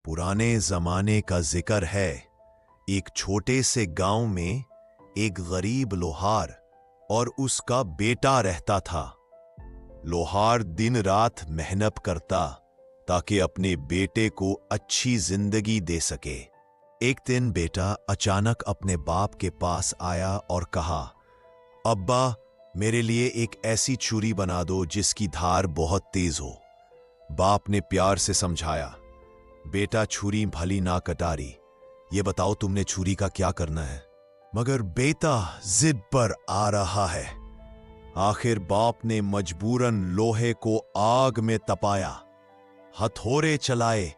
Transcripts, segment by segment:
पुराने जमाने का जिक्र है। एक छोटे से गांव में एक गरीब लोहार और उसका बेटा रहता था। लोहार दिन रात मेहनत करता ताकि अपने बेटे को अच्छी जिंदगी दे सके। एक दिन बेटा अचानक अपने बाप के पास आया और कहा, अब्बा, मेरे लिए एक ऐसी छुरी बना दो जिसकी धार बहुत तेज हो। बाप ने प्यार से समझाया, बेटा, छुरी भली ना कटारी, ये बताओ तुमने छुरी का क्या करना है। मगर बेटा जिद पर आ रहा है। आखिर बाप ने मजबूरन लोहे को आग में तपाया, हथौड़े चलाए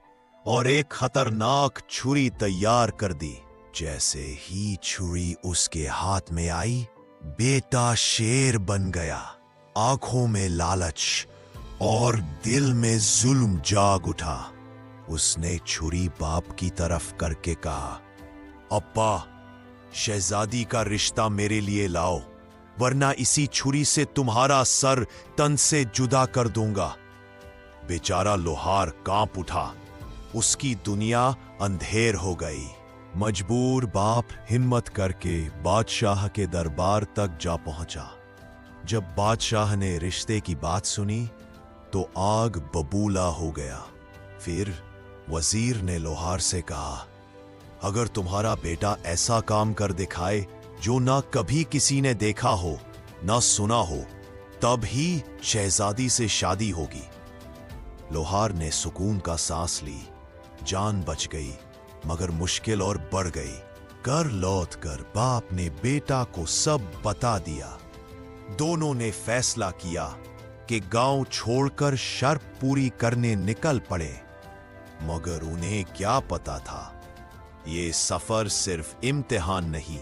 और एक खतरनाक छुरी तैयार कर दी। जैसे ही छुरी उसके हाथ में आई, बेटा शेर बन गया। आंखों में लालच और दिल में जुल्म जाग उठा। उसने छुरी बाप की तरफ करके कहा, अब्बा, शहजादी का रिश्ता मेरे लिए लाओ, वरना इसी छुरी से तुम्हारा सर तन से जुदा कर दूंगा। बेचारा लोहार कांप उठा। उसकी दुनिया अंधेर हो गई। मजबूर बाप हिम्मत करके बादशाह के दरबार तक जा पहुंचा। जब बादशाह ने रिश्ते की बात सुनी तो आग बबूला हो गया। फिर वजीर ने लोहार से कहा, अगर तुम्हारा बेटा ऐसा काम कर दिखाए जो ना कभी किसी ने देखा हो, ना सुना हो, तब ही शहजादी से शादी होगी। लोहार ने सुकून का सांस ली। जान बच गई, मगर मुश्किल और बढ़ गई। घर लौटकर बाप ने बेटा को सब बता दिया। दोनों ने फैसला किया कि गांव छोड़कर शर्त पूरी करने निकल पड़े। मगर उन्हें क्या पता था, ये सफर सिर्फ इम्तिहान नहीं,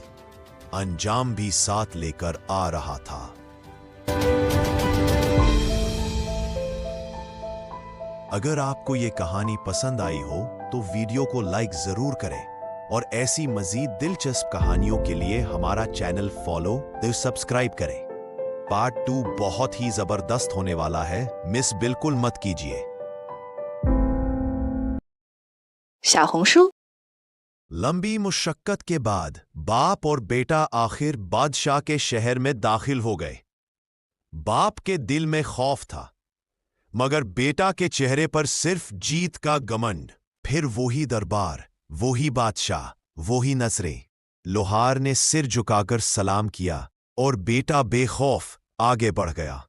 अंजाम भी साथ लेकर आ रहा था। अगर आपको ये कहानी पसंद आई हो तो वीडियो को लाइक जरूर करें और ऐसी मजीद दिलचस्प कहानियों के लिए हमारा चैनल फॉलो तो सब्सक्राइब करें। पार्ट 2 बहुत ही जबरदस्त होने वाला है, मिस बिल्कुल मत कीजिए। 小红书 लंबी मुशक्कत के बाद बाप और बेटा आखिर बादशाह के शहर में दाखिल हो गए। बाप के दिल में खौफ था, मगर बेटा के चेहरे पर सिर्फ जीत का घमंड। फिर वही दरबार, वही बादशाह, वही नजरें। लोहार ने सिर झुकाकर सलाम किया और बेटा बेखौफ आगे बढ़ गया।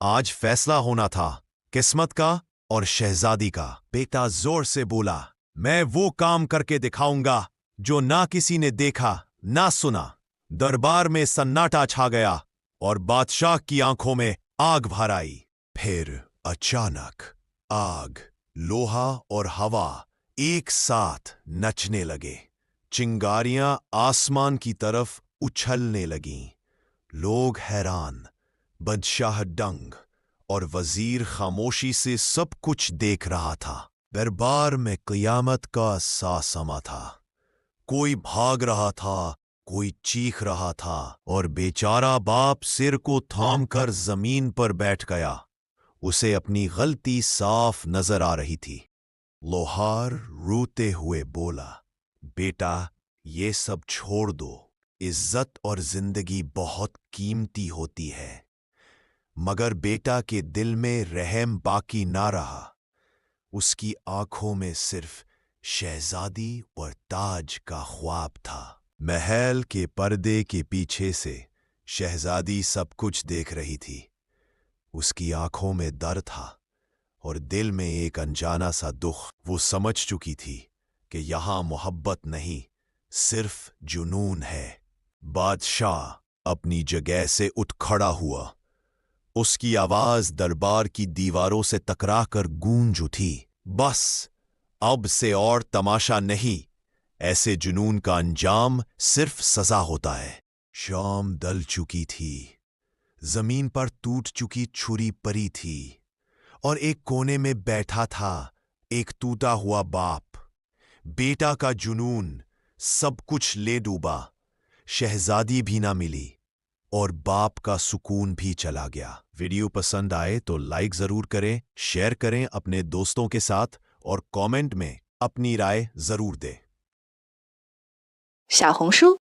आज फैसला होना था, किस्मत का और शहजादी का। बेटा जोर से बोला, मैं वो काम करके दिखाऊंगा जो ना किसी ने देखा ना सुना। दरबार में सन्नाटा छा गया और बादशाह की आंखों में आग भर आई। फिर अचानक आग, लोहा और हवा एक साथ नचने लगे। चिंगारियां आसमान की तरफ उछलने लगीं। लोग हैरान, बादशाह दंग और वजीर खामोशी से सब कुछ देख रहा था। दरबार में क़यामत का सा समा था। कोई भाग रहा था, कोई चीख रहा था और बेचारा बाप सिर को थामकर जमीन पर बैठ गया। उसे अपनी गलती साफ नजर आ रही थी। लोहार रोते हुए बोला, बेटा, ये सब छोड़ दो। इज्जत और जिंदगी बहुत कीमती होती है। मगर बेटा के दिल में रहम बाकी ना रहा। उसकी आंखों में सिर्फ शहजादी और ताज का ख्वाब था। महल के पर्दे के पीछे से शहजादी सब कुछ देख रही थी। उसकी आंखों में दर्द था और दिल में एक अनजाना सा दुख। वो समझ चुकी थी कि यहां मोहब्बत नहीं, सिर्फ जुनून है। बादशाह अपनी जगह से उठ खड़ा हुआ। उसकी आवाज दरबार की दीवारों से टकराकर गूंज उठी। बस, अब से और तमाशा नहीं, ऐसे जुनून का अंजाम सिर्फ सजा होता है। शाम ढल चुकी थी। जमीन पर टूट चुकी छुरी पड़ी थी और एक कोने में बैठा था एक टूटा हुआ बाप। बेटा का जुनून सब कुछ ले डूबा। शहजादी भी ना मिली और बाप का सुकून भी चला गया। वीडियो पसंद आए तो लाइक जरूर करें, शेयर करें अपने दोस्तों के साथ और कमेंट में اپنی رائے ضرور دیں۔ 小红书。